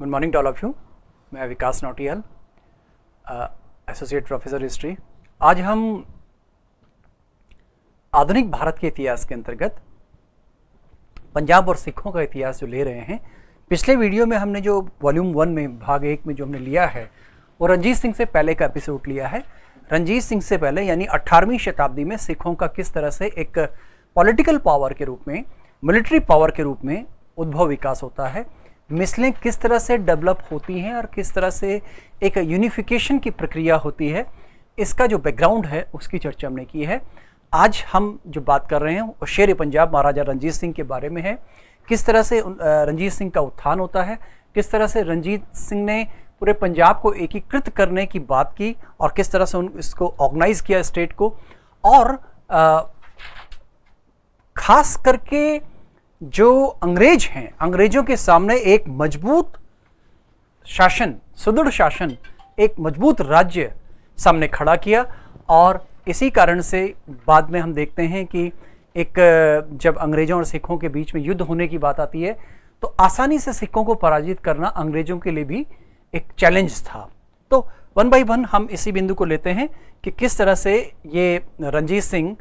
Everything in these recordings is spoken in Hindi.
Good morning to all of you. मैं Vikas Nautiyal, associate professor history. आज हम आधुनिक भारत के इतिहास के अंतर्गत पंजाब और सिखों का इतिहास जो ले रहे हैं। पिछले वीडियो में हमने जो वॉल्यूम 1 में भाग 1 में जो हमने लिया है वो रणजीत सिंह से पहले का एपिसोड लिया है। रणजीत सिंह से पहले यानी 18वीं शताब्दी में सिखों का किस तरह से एक पॉलिटिकल पावर के रूप में, मिलिट्री पावर के रूप में उद्भव विकास होता है, मिसलें किस तरह से डेवलप होती हैं और किस तरह से एक यूनिफिकेशन की प्रक्रिया होती है, इसका जो बैकग्राउंड है उसकी चर्चा हमने की है। आज हम जो बात कर रहे हैं वो शेर पंजाब महाराजा रणजीत सिंह के बारे में है। किस तरह से रणजीत सिंह का उत्थान होता है, किस तरह से रणजीत सिंह ने पूरे पंजाब को एकीकृत करने की बात की और किस तरह से इसको ऑर्गेनाइज किया स्टेट को, और खास करके जो अंग्रेज हैं, अंग्रेजों के सामने एक मजबूत शासन, सुदृढ़ शासन, एक मजबूत राज्य सामने खड़ा किया। और इसी कारण से बाद में हम देखते हैं कि एक जब अंग्रेजों और सिखों के बीच में युद्ध होने की बात आती है तो आसानी से सिखों को पराजित करना अंग्रेजों के लिए भी एक चैलेंज था। तो वन बाय वन हम इसी बिंदु को लेते हैं कि किस तरह से ये रणजीत सिंह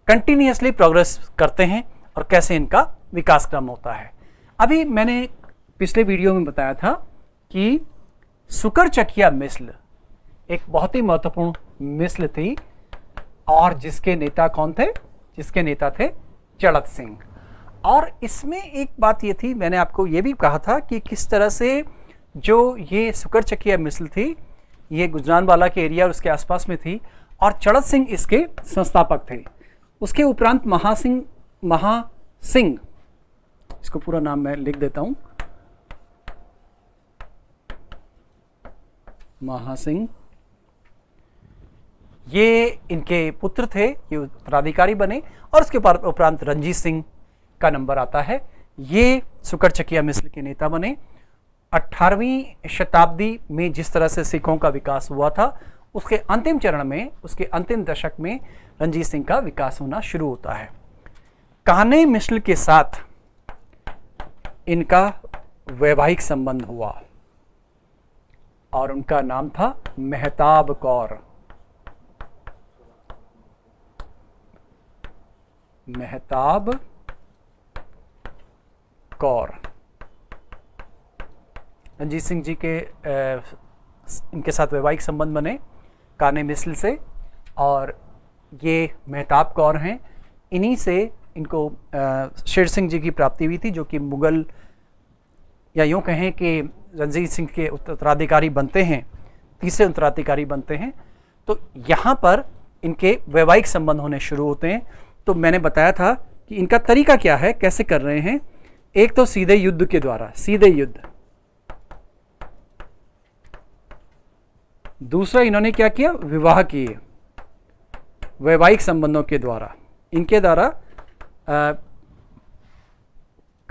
कंटिन्यूअसली प्रोग्रेस करते हैं और कैसे इनका विकास क्रम होता है। अभी मैंने पिछले वीडियो में बताया था कि सुकर चकिया मिसल एक बहुत ही महत्वपूर्ण मिसल थी और जिसके नेता कौन थे? जिसके नेता थे चड़त सिंह। और इसमें एक बात ये थी, मैंने आपको ये भी कहा था कि किस तरह से जो ये सुकर चकिया मिसल थी ये गुजरानवाला के एरिया और उसके आसपास में थी और चड़त सिंह इसके संस्थापक थे। उसके उपरांत महासिंह, इसको पूरा नाम मैं लिख देता हूं, महासिंह, ये इनके पुत्र थे, ये उत्तराधिकारी बने और उसके उपरांत रणजीत सिंह का नंबर आता है। ये सुकर चकिया मिसल के नेता बने। 18वीं शताब्दी में जिस तरह से सिखों का विकास हुआ था उसके अंतिम चरण में, उसके अंतिम दशक में रणजीत सिंह का विकास होना शुरू होता है। कान्हे मिसल के साथ इनका वैवाहिक संबंध हुआ और उनका नाम था मेहताब कौर। मेहताब कौर रणजीत सिंह जी के इनके साथ वैवाहिक संबंध बने कान्हे मिसल से और ये मेहताब कौर हैं। इन्हीं से इनको शेर सिंह जी की प्राप्ति हुई थी जो कि मुगल, या यूँ कहें कि रणजीत सिंह के उत्तराधिकारी बनते हैं, तीसरे उत्तराधिकारी बनते हैं। तो यहाँ पर इनके वैवाहिक संबंध होने शुरू होते हैं। तो मैंने बताया था कि इनका तरीका क्या है, कैसे कर रहे हैं। एक तो सीधे युद्ध के द्वारा, सीधे युद्ध। दूसरा इन्होंने क्या किया, विवाह किए वैवाहिक संबंधों के द्वारा। इनके द्वारा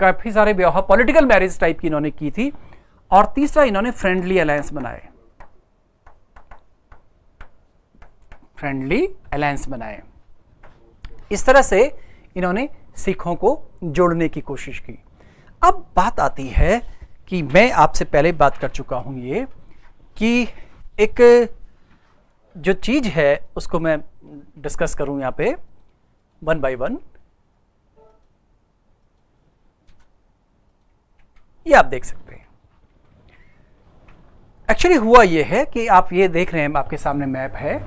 काफी सारे विवाह, पॉलिटिकल मैरिज टाइप की इन्होंने की थी। और तीसरा इन्होंने फ्रेंडली अलायंस बनाए, फ्रेंडली अलायंस बनाए। इस तरह से इन्होंने सिखों को जोड़ने की कोशिश की। अब बात आती है कि मैं आपसे पहले बात कर चुका हूं ये कि एक जो चीज है उसको मैं डिस्कस करूं यहां पे वन बाय वन। ये आप देख सकते हैं। एक्चुअली हुआ ये है कि आप ये देख रहे हैं, आपके सामने मैप है।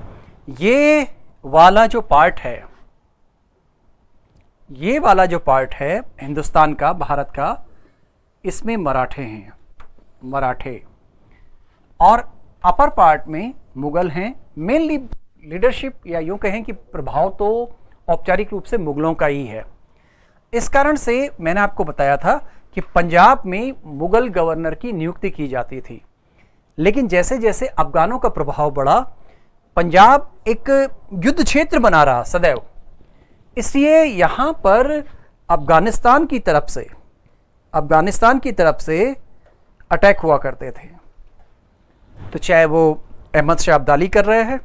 ये वाला जो पार्ट है, ये वाला जो पार्ट है हिंदुस्तान का, भारत का, इसमें मराठे हैं, मराठे। और अपर पार्ट में मुगल हैं। मेनली लीडरशिप या यूं कहें कि प्रभाव तो औपचारिक रूप से मुगलों का ही है। इस कारण से मैंने आपको बताया था कि पंजाब में मुगल गवर्नर की नियुक्ति की जाती थी। लेकिन जैसे जैसे अफगानों का प्रभाव बढ़ा, पंजाब एक युद्ध क्षेत्र बना रहा सदैव। इसलिए यहाँ पर अफगानिस्तान की तरफ से अटैक हुआ करते थे। तो चाहे वो अहमद शाह अब्दाली कर रहे हैं,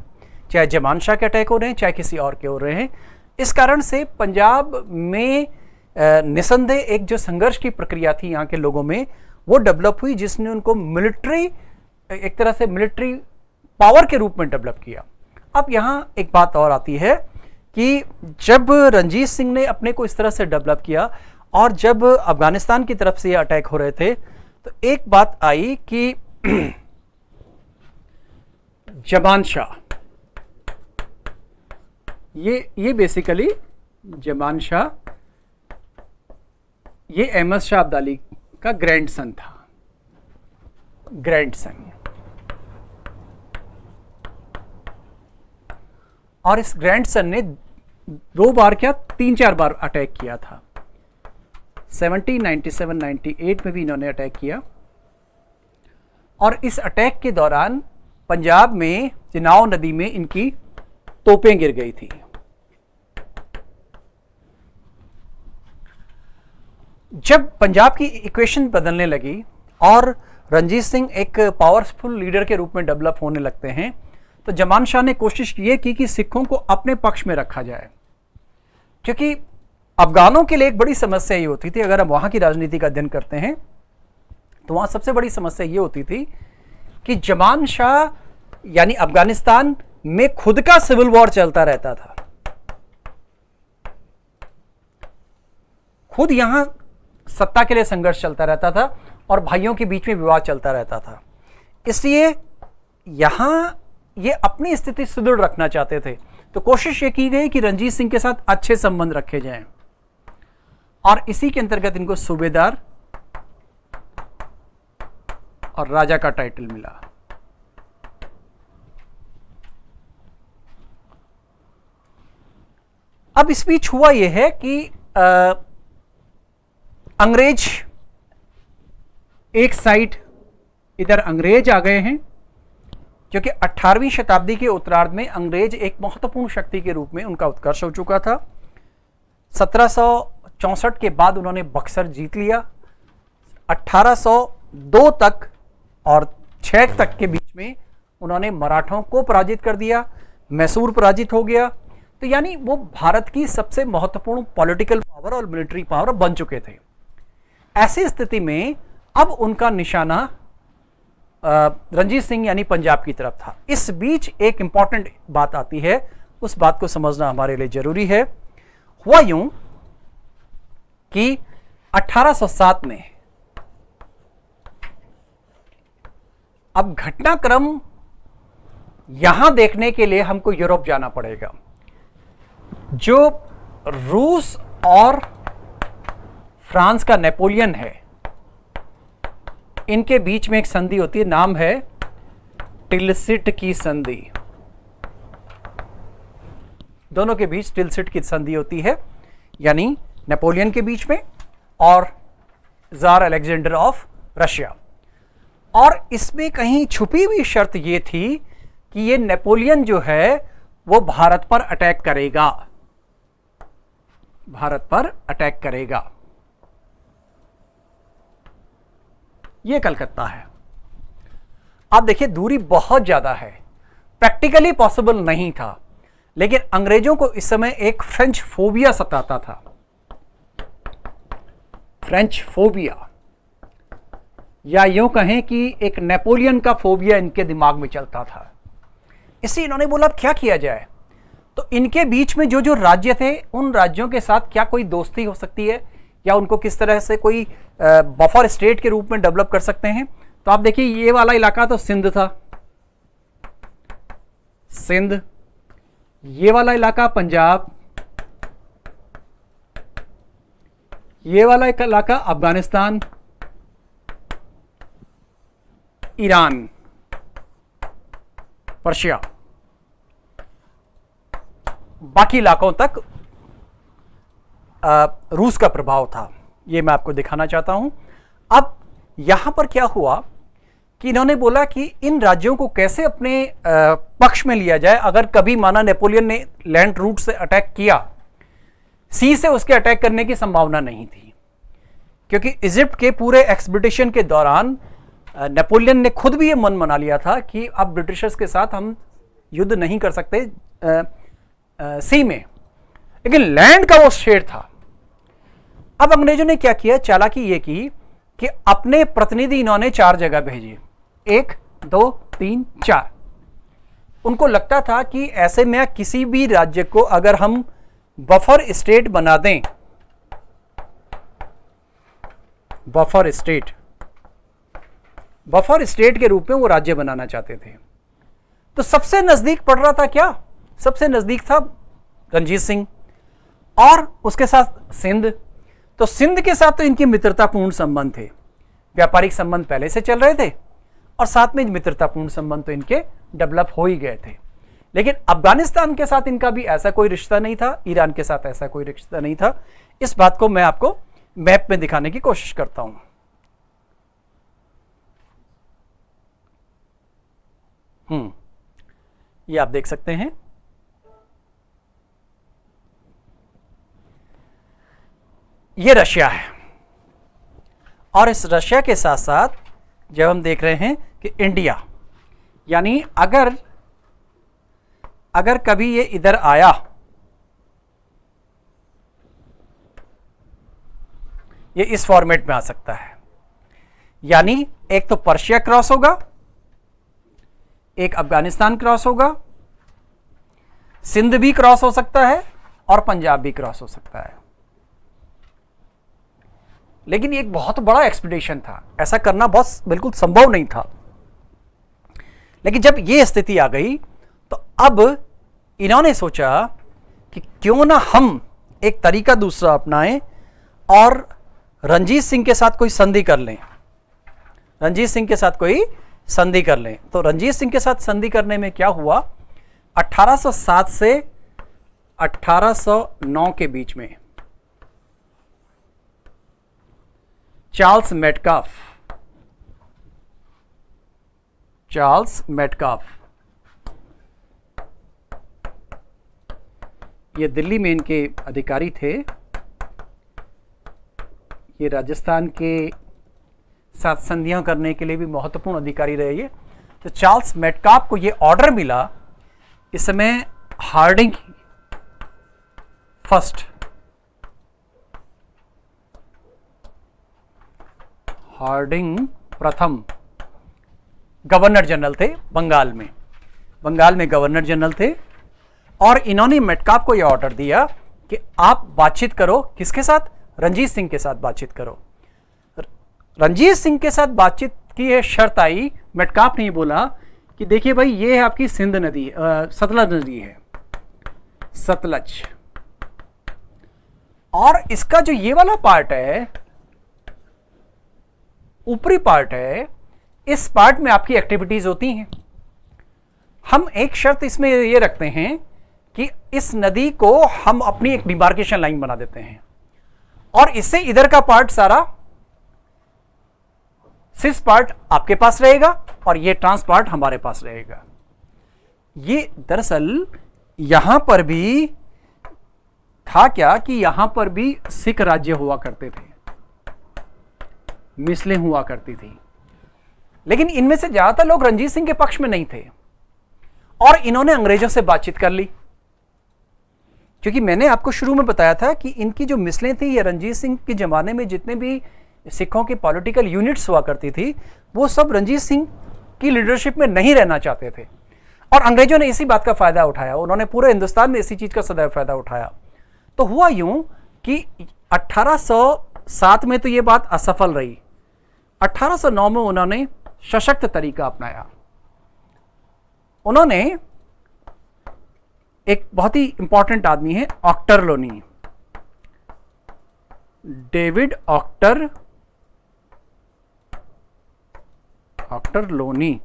चाहे जमान शाह के अटैक हो रहे हैं, चाहे किसी और के हो रहे हैं। इस कारण से पंजाब में निसंदेह एक जो संघर्ष की प्रक्रिया थी यहाँ के लोगों में वो डेवलप हुई, जिसने उनको मिलिट्री, एक तरह से मिलिट्री पावर के रूप में डेवलप किया। अब यहाँ एक बात और आती है कि जब रणजीत सिंह ने अपने को इस तरह से डेवलप किया और जब अफगानिस्तान की तरफ से ये अटैक हो रहे थे, तो एक बात आई कि जमान शाह, ये बेसिकली जमान शाह, ये अहमद शाह अब्दाली का ग्रैंडसन था, ग्रैंडसन। और इस ग्रैंडसन ने 2 बार क्या 3-4 बार अटैक किया था। 70, 97, 98 में भी इन्होंने अटैक किया। और इस अटैक के दौरान पंजाब में चिनाव नदी में इनकी तोपें गिर गई थी। जब पंजाब की इक्वेशन बदलने लगी और रणजीत सिंह एक पावरफुल लीडर के रूप में डेवलप होने लगते हैं, तो जमान शाह ने कोशिश ये की कि सिखों को अपने पक्ष में रखा जाए, क्योंकि अफगानों के लिए एक बड़ी समस्या ये होती थी, अगर हम वहां की राजनीति का अध्ययन करते हैं तो वहां सबसे बड़ी समस्या ये होती थी कि जमान शाह यानी अफगानिस्तान में खुद का सिविल वॉर चलता रहता था, खुद यहां सत्ता के लिए संघर्ष चलता रहता था और भाइयों के बीच में विवाद चलता रहता था। इसलिए यहां ये अपनी स्थिति सुदृढ़ रखना चाहते थे, तो कोशिश ये की गई कि रणजीत सिंह के साथ अच्छे संबंध रखे जाएं और इसी के अंतर्गत इनको सूबेदार और राजा का टाइटल मिला। अब इस बीच हुआ यह है कि अंग्रेज एक साइड, इधर अंग्रेज आ गए हैं, क्योंकि 18वीं शताब्दी के उत्तरार्ध में अंग्रेज एक महत्वपूर्ण शक्ति के रूप में उनका उत्कर्ष हो चुका था। 1764 के बाद उन्होंने बक्सर जीत लिया। 1802 तक और 6 तक के बीच में उन्होंने मराठों को पराजित कर दिया, मैसूर पराजित हो गया। तो यानी वो भारत की सबसे महत्वपूर्ण पॉलिटिकल पावर और मिलिट्री पावर बन चुके थे। ऐसी स्थिति में अब उनका निशाना रणजीत सिंह यानी पंजाब की तरफ था। इस बीच एक इंपॉर्टेंट बात आती है, उस बात को समझना हमारे लिए जरूरी है। हुआ यूं कि 1807 में, अब घटनाक्रम यहां देखने के लिए हमको यूरोप जाना पड़ेगा। जो रूस और फ्रांस का नेपोलियन है, इनके बीच में एक संधि होती है, नाम है टिलसिट की संधि। दोनों के बीच टिलसिट की संधि होती है, यानी नेपोलियन के बीच में और जार अलेक्जेंडर ऑफ रशिया। और इसमें कहीं छुपी हुई शर्त यह थी कि ये नेपोलियन जो है वो भारत पर अटैक करेगा, भारत पर अटैक करेगा। ये कलकत्ता है। आप देखिए दूरी बहुत ज्यादा है, प्रैक्टिकली पॉसिबल नहीं था, लेकिन अंग्रेजों को इस समय एक फ्रेंच फोबिया सताता था। फ्रेंच फोबिया, या यूं कहें कि एक नेपोलियन का फोबिया इनके दिमाग में चलता था। इसलिए इन्होंने बोला अब क्या किया जाए। तो इनके बीच में जो जो राज्य थे, उन राज्यों के साथ क्या कोई दोस्ती हो सकती है या उनको किस तरह से कोई बफर स्टेट के रूप में डेवलप कर सकते हैं। तो आप देखिए ये वाला इलाका तो सिंध था, सिंध, ये वाला इलाका पंजाब, ये वाला इलाका अफगानिस्तान, ईरान, पर्शिया, बाकी इलाकों तक रूस का प्रभाव था। ये मैं आपको दिखाना चाहता हूं। अब यहां पर क्या हुआ कि इन्होंने बोला कि इन राज्यों को कैसे अपने पक्ष में लिया जाए। अगर कभी माना नेपोलियन ने लैंड रूट से अटैक किया, सी से उसके अटैक करने की संभावना नहीं थी, क्योंकि इजिप्ट के पूरे एक्सपीडिशन के दौरान नेपोलियन ने खुद भी ये मन बना लिया था कि अब ब्रिटिशर्स के साथ हम युद्ध नहीं कर सकते सी में, लेकिन लैंड का वो शेर था। अब अंग्रेजों ने क्या किया, चालाकी ये की कि अपने प्रतिनिधि इन्होंने 4 जगह भेजे, 1 2 3 4। उनको लगता था कि ऐसे में किसी भी राज्य को अगर हम बफर स्टेट बना दें, बफर स्टेट के रूप में वो राज्य बनाना चाहते थे। तो सबसे नजदीक पड़ रहा था क्या, सबसे नजदीक था रणजीत सिंह और उसके साथ सिंध। तो सिंध के साथ तो इनके मित्रतापूर्ण संबंध थे, व्यापारिक संबंध पहले से चल रहे थे और साथ में मित्रतापूर्ण संबंध तो इनके डेवलप हो ही गए थे। लेकिन अफगानिस्तान के साथ इनका भी ऐसा कोई रिश्ता नहीं था, ईरान के साथ ऐसा कोई रिश्ता नहीं था। इस बात को मैं आपको मैप में दिखाने की कोशिश करता हूं। ये आप देख सकते हैं, ये रशिया है और इस रशिया के साथ साथ जब हम देख रहे हैं कि इंडिया, यानी अगर कभी ये इधर आया, ये इस फॉर्मेट में आ सकता है। यानी एक तो पर्शिया क्रॉस होगा, एक अफगानिस्तान क्रॉस होगा, सिंध भी क्रॉस हो सकता है और पंजाब भी क्रॉस हो सकता है। लेकिन एक बहुत बड़ा एक्सपीडिशन था, ऐसा करना बहुत बिल्कुल संभव नहीं था। लेकिन जब ये स्थिति आ गई तो अब इन्होंने सोचा कि क्यों ना हम एक तरीका दूसरा अपनाएं और रणजीत सिंह के साथ कोई संधि कर लें, रणजीत सिंह के साथ कोई संधि कर लें। तो रणजीत सिंह के साथ संधि करने में क्या हुआ, 1807 से 1809 के बीच में चार्ल्स मेटकाफ ये दिल्ली में इनके अधिकारी थे। ये राजस्थान के साथ संधियां करने के लिए भी महत्वपूर्ण अधिकारी रहे ये। तो चार्ल्स मेटकाफ को ये ऑर्डर मिला, इस समय हार्डिंग फर्स्ट, हार्डिंग प्रथम गवर्नर जनरल थे बंगाल में गवर्नर जनरल थे। और इन्होंने मेटकाफ को यह ऑर्डर दिया कि आप बातचीत करो, किसके साथ, रणजीत सिंह के साथ बातचीत करो। रणजीत सिंह के साथ बातचीत की यह शर्त आई, मेटकाफ ने बोला कि देखिए भाई, ये है आपकी सिंध नदी, सतलज नदी है, सतलज, और इसका जो ये वाला पार्ट है, ऊपरी पार्ट है, इस पार्ट में आपकी एक्टिविटीज होती हैं। हम एक शर्त इसमें ये रखते हैं कि इस नदी को हम अपनी एक डिमार्केशन लाइन बना देते हैं और इससे इधर का पार्ट सारा, सिस पार्ट आपके पास रहेगा और ये ट्रांस पार्ट हमारे पास रहेगा। ये दरअसल यहां पर भी था क्या कि यहां पर भी सिख राज्य हुआ करते थे, मिसलें हुआ करती थी, लेकिन इनमें से ज्यादातर लोग रणजीत सिंह के पक्ष में नहीं थे और इन्होंने अंग्रेजों से बातचीत कर ली। क्योंकि मैंने आपको शुरू में बताया था कि इनकी जो मिसलें थी, ये रणजीत सिंह के जमाने में जितने भी सिखों की पॉलिटिकल यूनिट्स हुआ करती थी, वो सब रणजीत सिंह की लीडरशिप में नहीं रहना चाहते थे और अंग्रेजों ने इसी बात का फायदा उठाया। उन्होंने पूरे हिंदुस्तान में इसी चीज का सदैव फायदा उठाया। तो हुआ यूं कि 1807 में तो ये बात असफल रही। 1809 में उन्होंने सशक्त तरीका अपनाया। उन्होंने एक बहुत ही इंपॉर्टेंट आदमी है, ऑक्टर लोनी, डेविड ऑक्टर लोनी।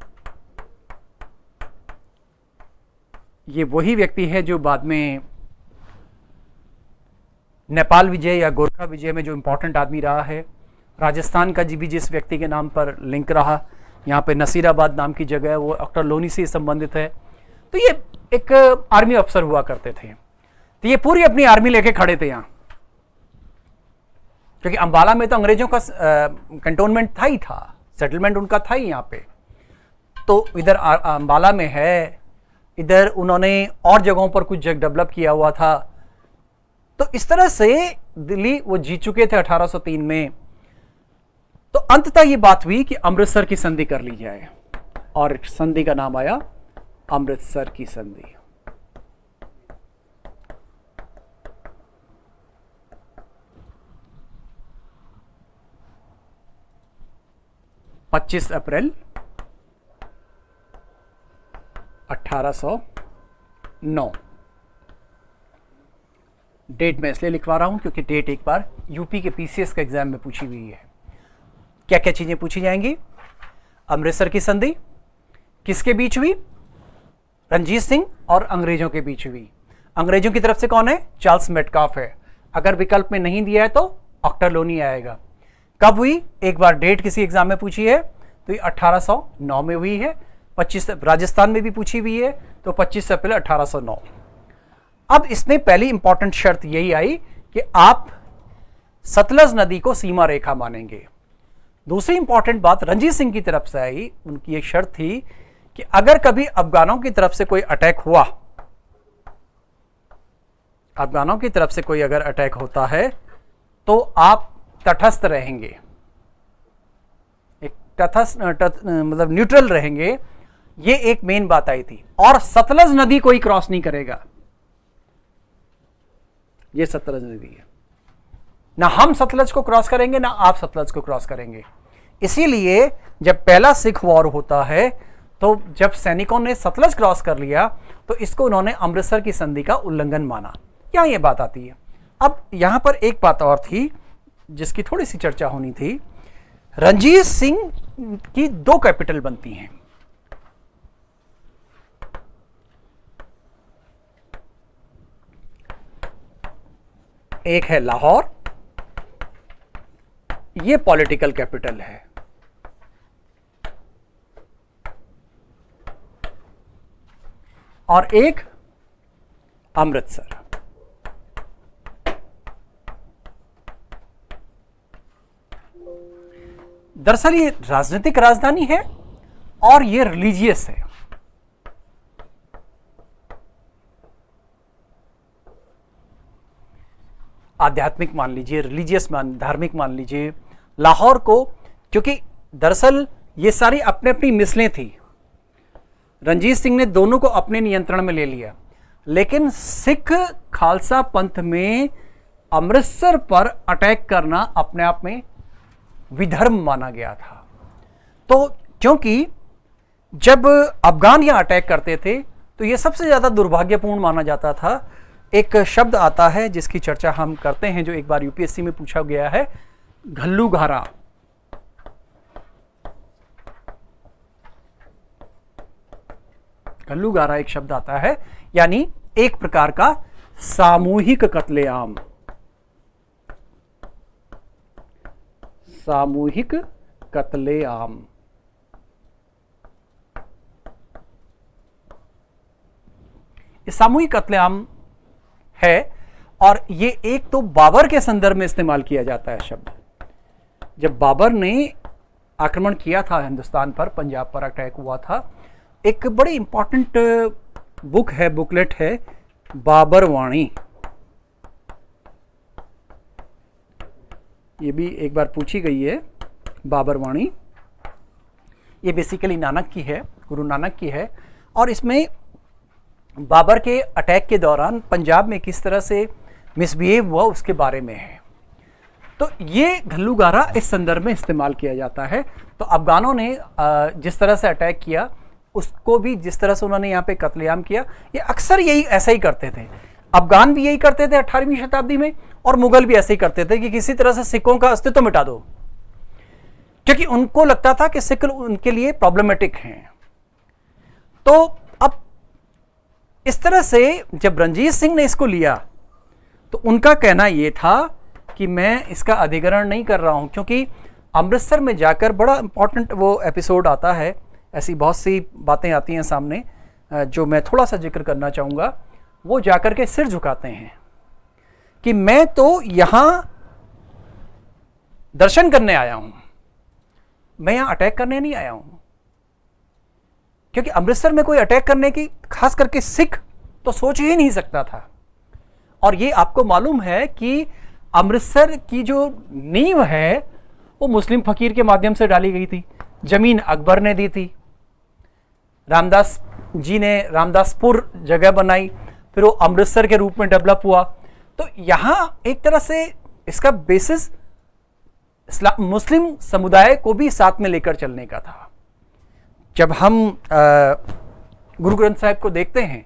ये वही व्यक्ति है जो बाद में नेपाल विजय या गोरखा विजय में जो इंपॉर्टेंट आदमी रहा है। राजस्थान का भी जिस व्यक्ति के नाम पर लिंक रहा, यहाँ पे नसीराबाद नाम की जगह है, वो ऑक्टर लोनी से संबंधित है। तो ये एक आर्मी अफसर हुआ करते थे। तो ये पूरी अपनी आर्मी लेके खड़े थे यहाँ, क्योंकि अंबाला में तो अंग्रेजों का कंटोनमेंट था ही था, सेटलमेंट उनका था ही यहाँ पे। तो इधर अंबाला में है, इधर उन्होंने और जगहों पर कुछ जगह डेवलप किया हुआ था। तो इस तरह से दिल्ली वो जीत चुके थे 1803 में। तो अंततः ये बात हुई कि अमृतसर की संधि कर ली जाए और संधि का नाम आया अमृतसर की संधि। पच्चीस अप्रैल 1809। डेट मैं इसलिए लिखवा रहा हूं क्योंकि डेट एक बार यूपी के पीसीएस के एग्जाम में पूछी हुई है। क्या क्या चीजें पूछी जाएंगी? अमृतसर की संधि किसके बीच हुई? रणजीत सिंह और अंग्रेजों के बीच हुई। अंग्रेजों की तरफ से कौन है? चार्ल्स मेटकाफ है। अगर विकल्प में नहीं दिया है तो ऑक्टरलोनी आएगा। कब हुई? एक बार डेट किसी एग्जाम में पूछी है तो ये 1809 में हुई है। 25 राजस्थान में भी पूछी हुई है तो 25 अप्रैल 1809। अब इसमें पहली इंपॉर्टेंट शर्त यही आई कि आप सतलज नदी को सीमा रेखा मानेंगे। दूसरी इंपॉर्टेंट बात रंजीत सिंह की तरफ से आई, उनकी एक शर्त थी कि अगर कभी अफगानों की तरफ से कोई अटैक हुआ, अफगानों की तरफ से कोई अगर अटैक होता है तो आप तटस्थ रहेंगे, एक तटस्थ मतलब न्यूट्रल रहेंगे। ये एक मेन बात आई थी। और सतलज नदी कोई क्रॉस नहीं करेगा। ये सतलज नदी है, ना हम सतलज को क्रॉस करेंगे ना आप सतलज को क्रॉस करेंगे। इसीलिए जब पहला सिख वॉर होता है तो जब सैनिकों ने सतलज क्रॉस कर लिया तो इसको उन्होंने अमृतसर की संधि का उल्लंघन माना। यहां ये बात आती है। अब यहां पर एक बात और थी जिसकी थोड़ी सी चर्चा होनी थी। रणजीत सिंह की दो कैपिटल बनती हैं, एक है लाहौर, ये पॉलिटिकल कैपिटल है, और एक अमृतसर। दरअसल ये राजनीतिक राजधानी है और ये रिलीजियस है। आध्यात्मिक मान लीजिए, रिलीजियस धार्मिक मान लीजिए लाहौर को, क्योंकि दरअसल ये सारी अपने अपनी मिसलें थी। रणजीत सिंह ने दोनों को अपने नियंत्रण में ले लिया, लेकिन सिख खालसा पंथ में अमृतसर पर अटैक करना अपने आप में विधर्म माना गया था। तो क्योंकि जब अफगान यहां अटैक करते थे तो यह सबसे ज्यादा दुर्भाग्यपूर्ण माना जाता था। एक शब्द आता है जिसकी चर्चा हम करते हैं, जो एक बार यूपीएससी में पूछा गया है, घल्लूघारा। घल्लूघारा एक शब्द आता है, यानी एक प्रकार का सामूहिक कत्लेआम। सामूहिक कत्लेआम। सामूहिक कत्लेआम है, और ये एक तो बाबर के संदर्भ में इस्तेमाल किया जाता है शब्द। जब बाबर ने आक्रमण किया था हिंदुस्तान पर, पंजाब पर अटैक हुआ था, एक बड़ी इंपॉर्टेंट बुक है, बुकलेट है, बाबर वाणी। ये भी एक बार पूछी गई है, बाबर वाणी। ये बेसिकली नानक की है, गुरु नानक की है, और इसमें बाबर के अटैक के दौरान पंजाब में किस तरह से मिसबिहेव हुआ उसके बारे में है। तो ये घल्लूघारा इस संदर्भ में इस्तेमाल किया जाता है। तो अफगानों ने जिस तरह से अटैक किया, उसको भी जिस तरह से उन्होंने यहाँ पे कत्लेआम किया, ये अक्सर यही ऐसा ही करते थे। अफगान भी यही करते थे 18वीं शताब्दी में, और मुगल भी ऐसे ही करते थे कि किसी तरह से सिखों का अस्तित्व मिटा दो, क्योंकि उनको लगता था कि सिख उनके लिए प्रॉब्लमेटिक हैं। तो अब इस तरह से जब रणजीत सिंह ने इसको लिया तो उनका कहना यह था कि मैं इसका अधिग्रहण नहीं कर रहा हूं, क्योंकि अमृतसर में जाकर बड़ा इंपॉर्टेंट वो एपिसोड आता है, ऐसी बहुत सी बातें आती हैं सामने जो मैं थोड़ा सा जिक्र करना चाहूँगा। वो जाकर के सिर झुकाते हैं कि मैं तो यहाँ दर्शन करने आया हूँ, मैं यहाँ अटैक करने नहीं आया हूँ। क्योंकि अमृतसर में कोई अटैक करने की, खास करके सिख, तो सोच ही नहीं सकता था। और ये आपको मालूम है कि अमृतसर की जो नींव है वो मुस्लिम फकीर के माध्यम से डाली गई थी। जमीन अकबर ने दी थी, रामदास जी ने रामदासपुर जगह बनाई, फिर वो अमृतसर के रूप में डेवलप हुआ। तो यहां एक तरह से इसका बेसिस मुस्लिम समुदाय को भी साथ में लेकर चलने का था। जब हम गुरु ग्रंथ साहिब को देखते हैं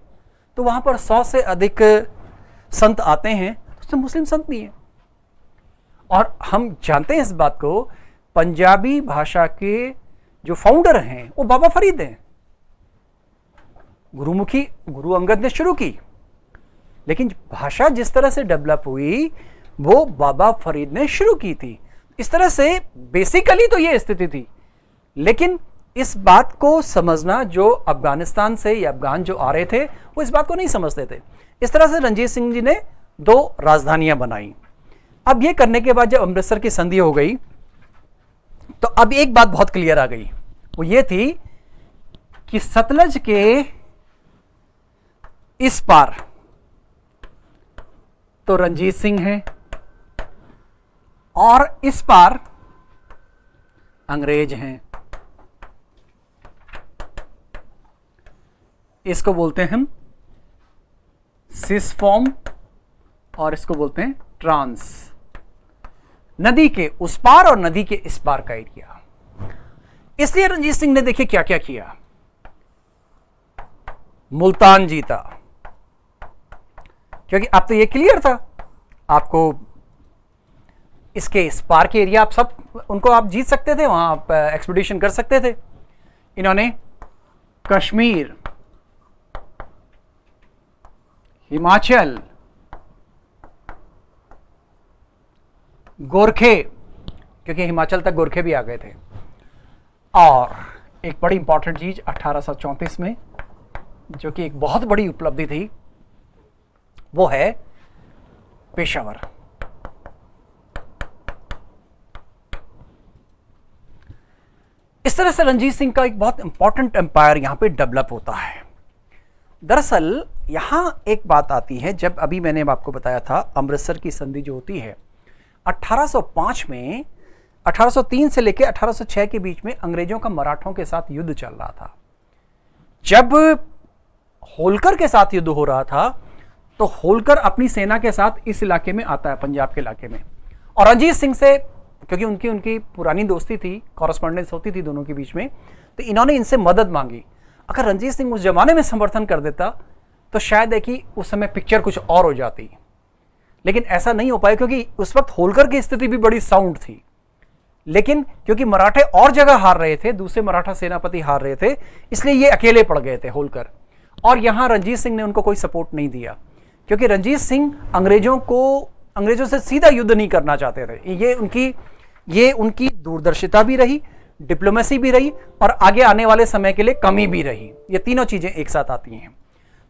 तो वहां पर 100 से अधिक संत आते हैं, उसमें मुस्लिम संत नहीं है। और हम जानते हैं इस बात को, पंजाबी भाषा के जो फाउंडर हैं वो बाबा फरीद हैं। गुरुमुखी गुरु अंगद ने शुरू की, लेकिन भाषा जिस तरह से डेवलप हुई वो बाबा फरीद ने शुरू की थी। इस तरह से बेसिकली तो ये स्थिति थी, लेकिन इस बात को समझना जो अफगानिस्तान से या अफगान जो आ रहे थे वो इस बात को नहीं समझते थे। इस तरह से रणजीत सिंह जी ने 2 राजधानियां बनाई। अब ये करने के बाद जब अमृतसर की संधि हो गई तो अब एक बात बहुत क्लियर आ गई, वो ये थी कि सतलज के इस पार तो रणजीत सिंह हैं और इस पार अंग्रेज हैं। इसको बोलते हैं हम सिस फॉर्म और इसको बोलते हैं ट्रांस। नदी के उस पार और नदी के इस पार का एरिया। इसलिए रणजीत सिंह ने देखिए क्या क्या किया। मुल्तान जीता, क्योंकि अब तो ये क्लियर था आपको, इसके इस पार के एरिया आप सब उनको आप जीत सकते थे, वहां आप एक्सपीडिशन कर सकते थे। इन्होंने कश्मीर, हिमाचल, गोरखे, क्योंकि हिमाचल तक गोरखे भी आ गए थे, और एक बड़ी इंपॉर्टेंट चीज 1834 में जो कि एक बहुत बड़ी उपलब्धि थी वो है पेशावर। इस तरह से रणजीत सिंह का एक बहुत इंपॉर्टेंट एम्पायर यहां पे डेवलप होता है। दरअसल यहां एक बात आती है, जब अभी मैंने आपको बताया था अमृतसर की संधि जो होती है 1805 में, 1803 से लेकर 1806 के बीच में अंग्रेजों का मराठों के साथ युद्ध चल रहा था। जब होलकर के साथ युद्ध हो रहा था तो होलकर अपनी सेना के साथ इस इलाके में आता है, पंजाब के इलाके में, और रणजीत सिंह से, क्योंकि उनकी पुरानी दोस्ती थी, कॉरेस्पॉन्डेंस होती थी दोनों के बीच में, तो इन्होंने इनसे मदद मांगी। अगर रणजीत सिंह उस जमाने में समर्थन कर देता तो शायद है कि उस समय पिक्चर कुछ और हो जाती, लेकिन ऐसा नहीं हो पाया क्योंकि उस वक्त होलकर की स्थिति भी बड़ी साउंड थी। लेकिन क्योंकि मराठे और जगह हार रहे थे, दूसरे मराठा सेनापति हार रहे थे, इसलिए ये अकेले पड़ गए थे होलकर, और यहां रणजीत सिंह ने उनको कोई सपोर्ट नहीं दिया, क्योंकि रणजीत सिंह अंग्रेजों से सीधा युद्ध नहीं करना चाहते थे। ये उनकी दूरदर्शिता भी रही, डिप्लोमेसी भी रही, और आगे आने वाले समय के लिए कमी भी रही। ये तीनों चीजें एक साथ आती हैं।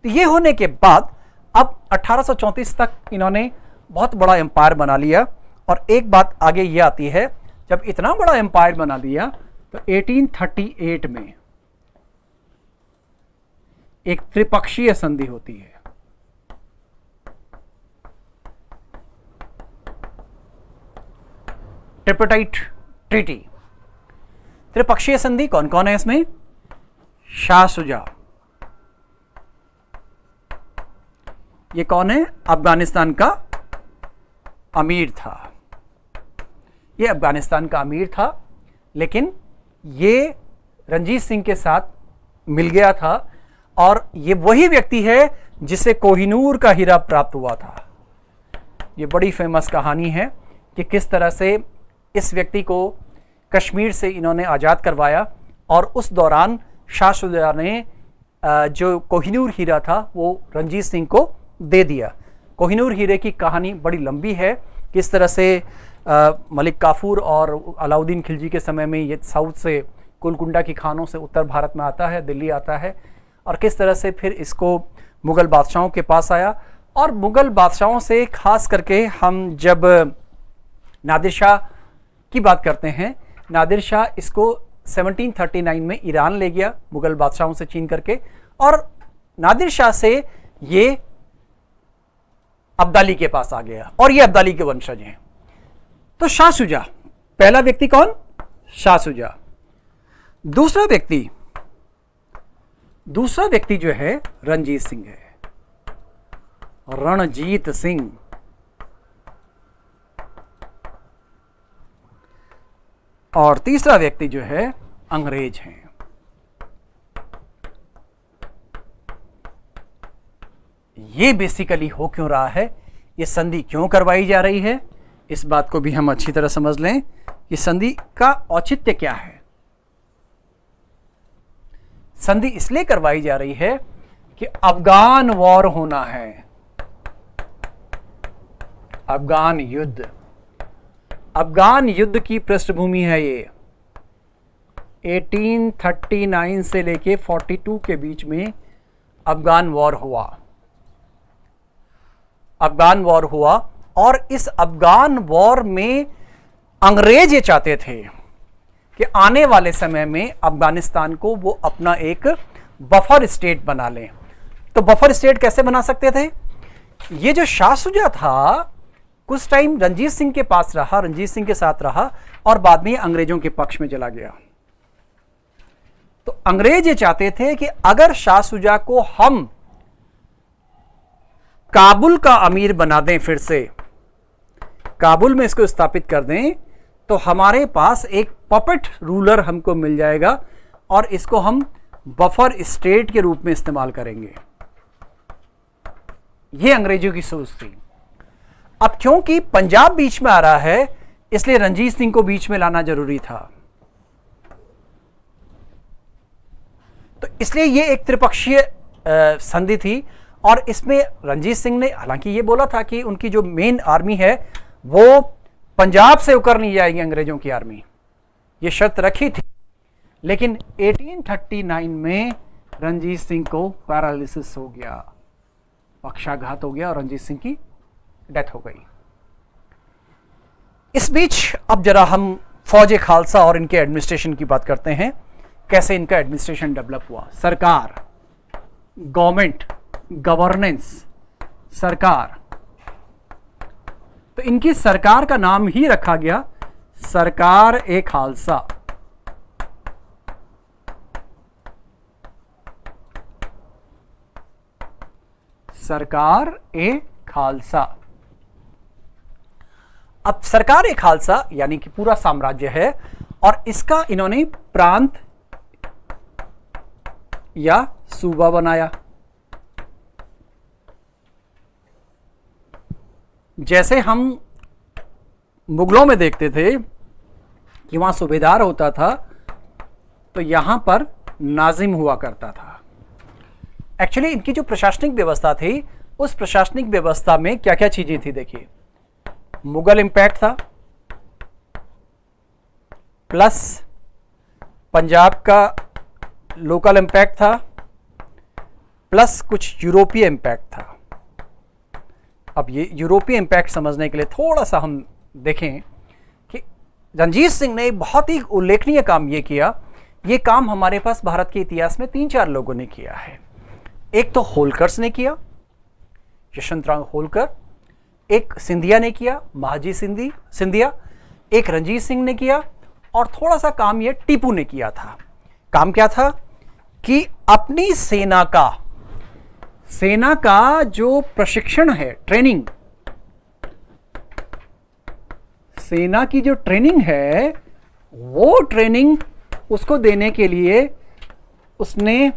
तो ये होने के बाद अब 1834 तक इन्होंने बहुत बड़ा एम्पायर बना लिया। और एक बात आगे ये आती है, जब इतना बड़ा एम्पायर बना लिया तो 1838 में एक त्रिपक्षीय संधि होती है। ट्रिपटाइट ट्रीटी। त्रिपक्षीय संधि कौन कौन है इसमें? शाह सुजा, ये कौन है? अफगानिस्तान का अमीर था। ये अफगानिस्तान का अमीर था, लेकिन ये रणजीत सिंह के साथ मिल गया था, और ये वही व्यक्ति है जिसे कोहिनूर का हीरा प्राप्त हुआ था। ये बड़ी फेमस कहानी है कि किस तरह से इस व्यक्ति को कश्मीर से इन्होंने आज़ाद करवाया, और उस दौरान शाह शुजा ने जो कोहिनूर हीरा था वो रणजीत सिंह को दे दिया। कोहिनूर हीरे की कहानी बड़ी लंबी है, किस तरह से मलिक काफूर और अलाउद्दीन खिलजी के समय में ये साउथ से कुलकुंडा की खानों से उत्तर भारत में आता है, दिल्ली आता है, और किस तरह से फिर इसको मुग़ल बादशाहों के पास आया। और मुग़ल बादशाहों से खास करके हम जब नादिर शाह की बात करते हैं, नादिर शाह इसको 1739 में ईरान ले गया मुग़ल बादशाहों से छीन करके, और नादिर शाह से ये अब्दाली के पास आ गया और ये अब्दाली के वंशज हैं। तो शाह शुजा, पहला व्यक्ति कौन? शाह शुजा। दूसरा व्यक्ति जो है रणजीत सिंह है, रणजीत सिंह। और तीसरा व्यक्ति जो है अंग्रेज हैं। ये बेसिकली हो क्यों रहा है, ये संधि क्यों करवाई जा रही है, इस बात को भी हम अच्छी तरह समझ लें कि संधि का औचित्य क्या है। संधि इसलिए करवाई जा रही है कि अफगान वॉर होना है, अफगान युद्ध की पृष्ठभूमि है ये। 1839 से लेके 42 के बीच में अफगान वॉर हुआ और इस अफगान वॉर में अंग्रेज ये चाहते थे कि आने वाले समय में अफगानिस्तान को वो अपना एक बफर स्टेट बना लें। तो बफर स्टेट कैसे बना सकते थे? ये जो शाह शुजा था कुछ टाइम रणजीत सिंह के पास रहा, रणजीत सिंह के साथ रहा और बाद में अंग्रेजों के पक्ष में चला गया। तो अंग्रेज ये चाहते थे कि अगर शाह शुजा को हम काबुल का अमीर बना दें, फिर से काबुल में इसको स्थापित कर दें, तो हमारे पास एक पपेट रूलर हमको मिल जाएगा और इसको हम बफर स्टेट के रूप में इस्तेमाल करेंगे। यह अंग्रेजों की सोच थी। अब क्योंकि पंजाब बीच में आ रहा है, इसलिए रणजीत सिंह को बीच में लाना जरूरी था। तो इसलिए यह एक त्रिपक्षीय संधि थी और इसमें रणजीत सिंह ने हालांकि यह बोला था कि उनकी जो मेन आर्मी है वो पंजाब से होकर नहीं जाएगी अंग्रेजों की आर्मी, ये शर्त रखी थी। लेकिन 1839 में रणजीत सिंह को पैरालिसिस हो गया, पक्षाघात हो गया और रणजीत सिंह की डेथ हो गई। इस बीच अब जरा हम फौज खालसा और इनके एडमिनिस्ट्रेशन की बात करते हैं, कैसे इनका एडमिनिस्ट्रेशन डेवलप हुआ। सरकार, गवर्नमेंट, गवर्नेंस, सरकार। तो इनकी सरकार का नाम ही रखा गया सरकार ए खालसा। सरकार ए खालसा। अब सरकार ए खालसा यानी कि पूरा साम्राज्य है और इसका इन्होंने प्रांत या सूबा बनाया। जैसे हम मुगलों में देखते थे कि वहां सूबेदार होता था तो यहां पर नाजिम हुआ करता था। एक्चुअली इनकी जो प्रशासनिक व्यवस्था थी उस प्रशासनिक व्यवस्था में क्या क्या चीजें थी देखिए, मुगल इंपैक्ट था, प्लस पंजाब का लोकल इंपैक्ट था, प्लस कुछ यूरोपीय इंपैक्ट था। अब ये यूरोपीय इंपैक्ट समझने के लिए थोड़ा सा हम देखें कि रणजीत सिंह ने बहुत ही उल्लेखनीय काम ये किया। ये काम हमारे पास भारत के इतिहास में 3-4 लोगों ने किया है। एक तो होलकर्स ने किया, यशवंतराव होलकर, एक सिंधिया ने किया, महाजी सिंधिया, एक रणजीत सिंह ने किया और थोड़ा सा काम ये टीपू ने किया था। काम क्या था कि अपनी सेना का जो प्रशिक्षण है, ट्रेनिंग, सेना की जो ट्रेनिंग है वो ट्रेनिंग उसको देने के लिए उसने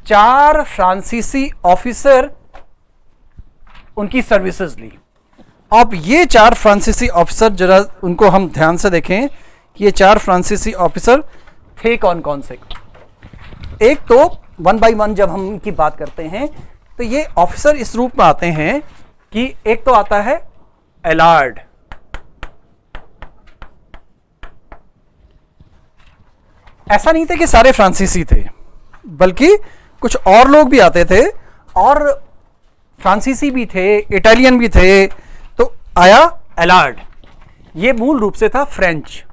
4 फ्रांसीसी ऑफिसर उनकी सर्विसेज ली। अब ये 4 फ्रांसीसी ऑफिसर जरा उनको हम ध्यान से देखें कि ये 4 फ्रांसीसी ऑफिसर थे कौन कौन से। एक तो 1 by 1 जब हम इनकी बात करते हैं तो ये ऑफिसर इस रूप में आते हैं कि एक तो आता है एलार्ड, ऐसा नहीं था कि सारे फ्रांसीसी थे बल्कि कुछ और लोग भी आते थे और फ्रांसीसी भी थे, इटालियन भी थे। तो आया एलार्ड, ये मूल रूप से था फ्रेंच।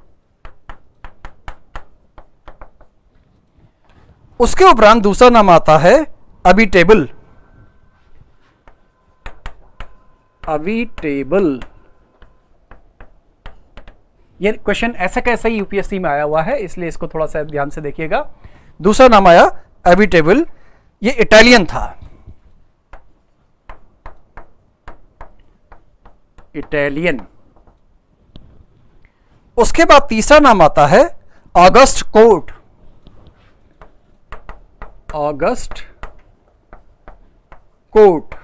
उसके उपरांत दूसरा नाम आता है अबीटेबल। अविटेबल। ये क्वेश्चन ऐसा कैसा ही यूपीएससी में आया हुआ है, इसलिए इसको थोड़ा सा ध्यान से देखिएगा। दूसरा नाम आया अविटेबल, ये इटालियन था, इटालियन। उसके बाद तीसरा नाम आता है August court, August court,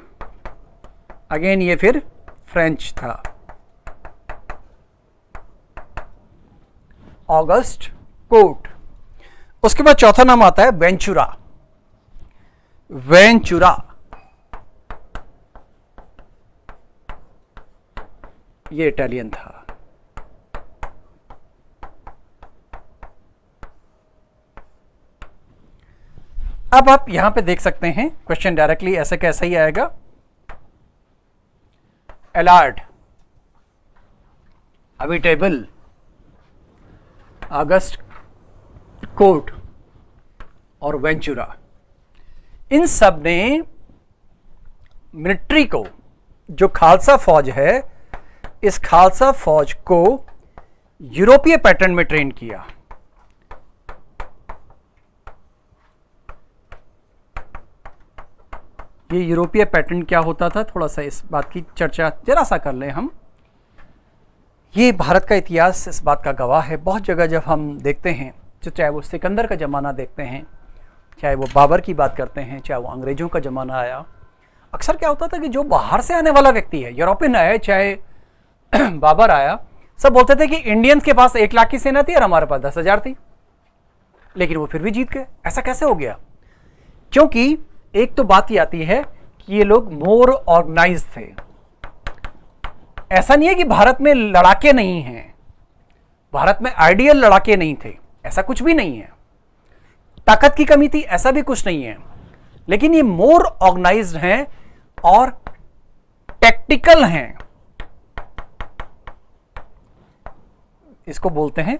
again ये फिर फ्रेंच था, ऑगस्ट कोर्ट। उसके बाद चौथा नाम आता है वेंचुरा, वेंचुरा, ये इटालियन था। अब आप यहां पे देख सकते हैं क्वेश्चन डायरेक्टली ऐसा कैसा ही आएगा। एलार्ड, अविटेबल, ऑगस्ट कोर्ट और वेंचुरा, इन सब ने मिलिट्री को, जो खालसा फौज है, इस खालसा फौज को यूरोपीय पैटर्न में ट्रेन किया। ये यूरोपीय पैटर्न क्या होता था, थोड़ा सा इस बात की चर्चा जरा सा कर लें हम। ये भारत का इतिहास इस बात का गवाह है। बहुत जगह जब हम देखते हैं, तो चाहे वो सिकंदर का ज़माना देखते हैं, चाहे वो बाबर की बात करते हैं, चाहे वो अंग्रेज़ों का ज़माना आया, अक्सर क्या होता था कि जो बाहर से आने वाला व्यक्ति है, यूरोपियन आया चाहे बाबर आया, सब बोलते थे कि इंडियंस के पास 1 लाख की सेना थी और हमारे पास 10,000 थी, लेकिन वो फिर भी जीत गए। ऐसा कैसे हो गया? क्योंकि एक तो बात ही आती है कि ये लोग मोर ऑर्गेनाइज्ड थे। ऐसा नहीं है कि भारत में लड़ाके नहीं हैं, भारत में आइडियल लड़ाके नहीं थे, ऐसा कुछ भी नहीं है। ताकत की कमी थी, ऐसा भी कुछ नहीं है, लेकिन ये मोर ऑर्गेनाइज्ड हैं और टैक्टिकल हैं। इसको बोलते हैं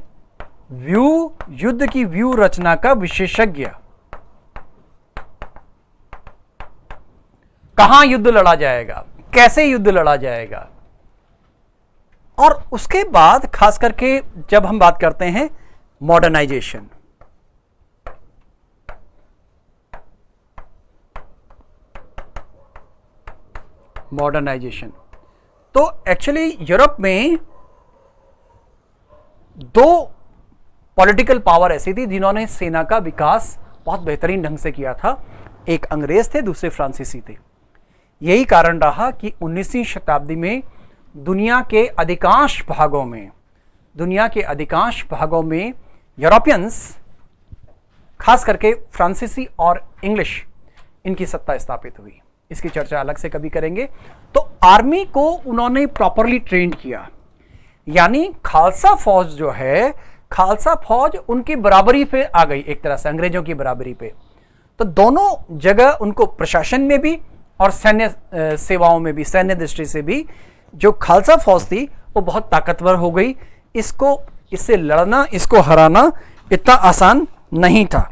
व्यू, युद्ध की व्यू रचना का विशेषज्ञ। कहां युद्ध लड़ा जाएगा, कैसे युद्ध लड़ा जाएगा। और उसके बाद खास करके जब हम बात करते हैं मॉडर्नाइजेशन, मॉडर्नाइजेशन, तो एक्चुअली यूरोप में 2 पॉलिटिकल पावर ऐसी थी जिन्होंने सेना का विकास बहुत बेहतरीन ढंग से किया था। एक अंग्रेज थे, दूसरे फ्रांसीसी थे। यही कारण रहा कि 19वीं शताब्दी में दुनिया के अधिकांश भागों में यूरोपियंस, खास करके फ्रांसीसी और इंग्लिश, इनकी सत्ता स्थापित हुई। इसकी चर्चा अलग से कभी करेंगे। तो आर्मी को उन्होंने प्रॉपरली ट्रेन किया, यानी खालसा फौज जो है, खालसा फौज उनकी बराबरी पे आ गई, एक तरह से अंग्रेजों की बराबरी पे। तो दोनों जगह उनको प्रशासन में भी और सैन्य सेवाओं में भी, सैन्य दृष्टि से भी जो खालसा फौज थी वो बहुत ताकतवर हो गई। इससे लड़ना, इसको हराना इतना आसान नहीं था।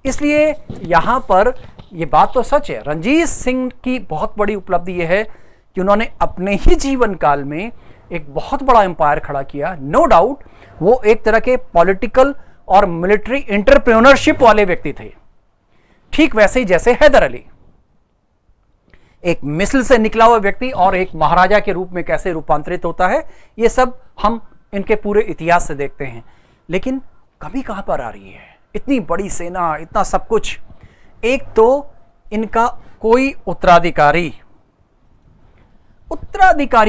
इसलिए यहाँ पर ये बात तो सच है, रणजीत सिंह की बहुत बड़ी उपलब्धि यह है कि उन्होंने अपने ही जीवन काल में एक बहुत बड़ा एम्पायर खड़ा किया। नो डाउट वो एक तरह के पॉलिटिकल और मिलिट्री एंटरप्रेन्योरशिप वाले व्यक्ति थे, ठीक वैसे ही जैसे हैदर अली, एक मिस्र से निकला हुआ व्यक्ति और एक महाराजा के रूप में कैसे रूपांतरित होता है, ये सब हम इनके पूरे इतिहास से देखते हैं। लेकिन कमी कहां पर आ रही है? इतनी बड़ी सेना, इतना सब कुछ, एक तो इनका कोई उत्तराधिकारी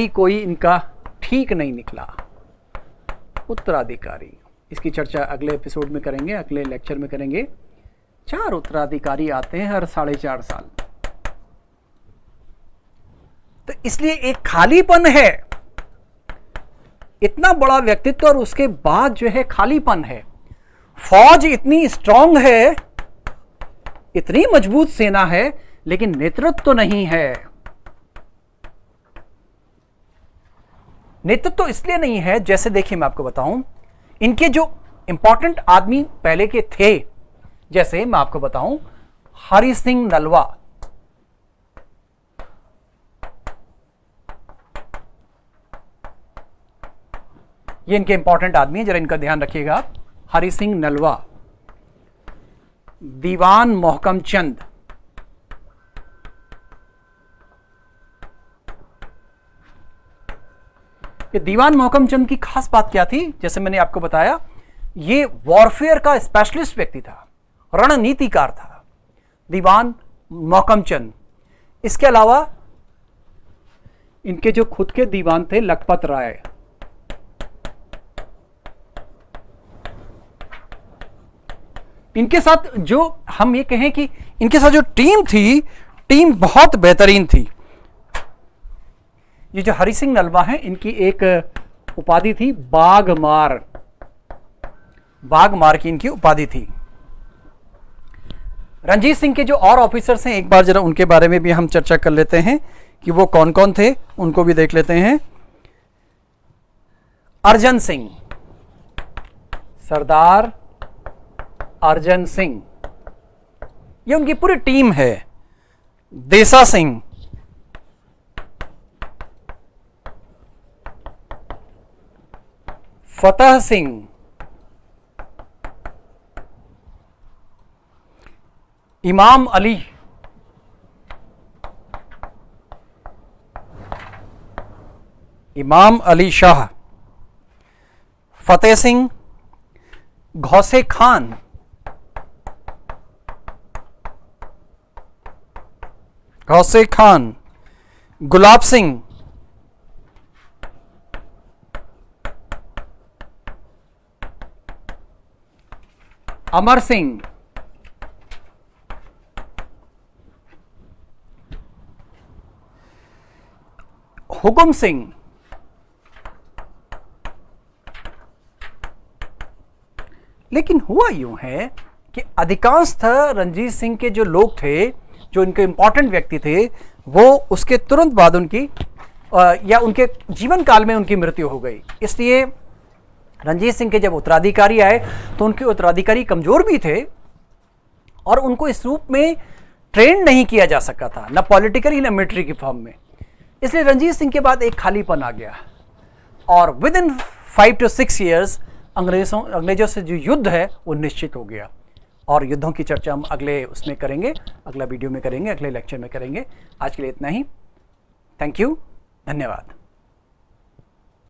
कोई इनका ठीक नहीं निकला। उत्तराधिकारी, इसकी चर्चा अगले एपिसोड में करेंगे, अगले लेक्चर में करेंगे। 4 उत्तराधिकारी आते हैं हर 4.5 साल, तो इसलिए एक खालीपन है। इतना बड़ा व्यक्तित्व और उसके बाद जो है खालीपन है। फौज इतनी स्ट्रांग है, इतनी मजबूत सेना है, लेकिन नेतृत्व तो नहीं है। नेतृत्व तो इसलिए नहीं है, जैसे देखिए मैं आपको बताऊं, इनके जो इंपॉर्टेंट आदमी पहले के थे, जैसे मैं आपको बताऊं हरि सिंह नलवा, ये इनके इंपॉर्टेंट आदमी हैं, जरा इनका ध्यान रखिएगा आप। हरि सिंह नलवा, दीवान मोहकम चंद, ये दीवान मोहकम चंद की खास बात क्या थी, जैसे मैंने आपको बताया, ये वॉरफेयर का स्पेशलिस्ट व्यक्ति था, रणनीतिकार था दीवान मोहकम चंद। इसके अलावा इनके जो खुद के दीवान थे लखपत राय, इनके साथ जो हम ये कहें कि इनके साथ जो टीम थी, टीम बहुत बेहतरीन थी। ये जो हरि सिंह नलवा हैं, इनकी एक उपाधि थी बाघमार, बाघमार की इनकी उपाधि थी। रणजीत सिंह के जो और ऑफिसर्स हैं, एक बार जरा उनके बारे में भी हम चर्चा कर लेते हैं कि वो कौन कौन थे, उनको भी देख लेते हैं। अर्जन सिंह, सरदार अर्जन सिंह, ये उनकी पूरी टीम है। देसा सिंह, फतेह सिंह, इमाम अली, इमाम अली शाह, फतेह सिंह, गौसे खान, गौसे खान, गुलाब सिंह, अमर सिंह, हुकुम सिंह, लेकिन हुआ यूं है कि अधिकांशतः रणजीत सिंह के जो लोग थे, जो इनके इंपॉर्टेंट व्यक्ति थे, वो उसके तुरंत बाद उनकी या उनके जीवन काल में उनकी मृत्यु हो गई। इसलिए रणजीत सिंह के जब उत्तराधिकारी आए तो उनके उत्तराधिकारी कमजोर भी थे और उनको इस रूप में ट्रेन नहीं किया जा सका था, ना पॉलिटिकली ना मिलिट्री की फॉर्म में। इसलिए रणजीत सिंह के बाद एक खालीपन आ गया और विद इन 5 to 6 years अंग्रेजों से जो युद्ध है वो निश्चित हो गया। और युद्धों की चर्चा हम अगले उसमें करेंगे, अगला वीडियो में करेंगे, अगले लेक्चर में करेंगे। आज के लिए इतना ही। थैंक यू, धन्यवाद।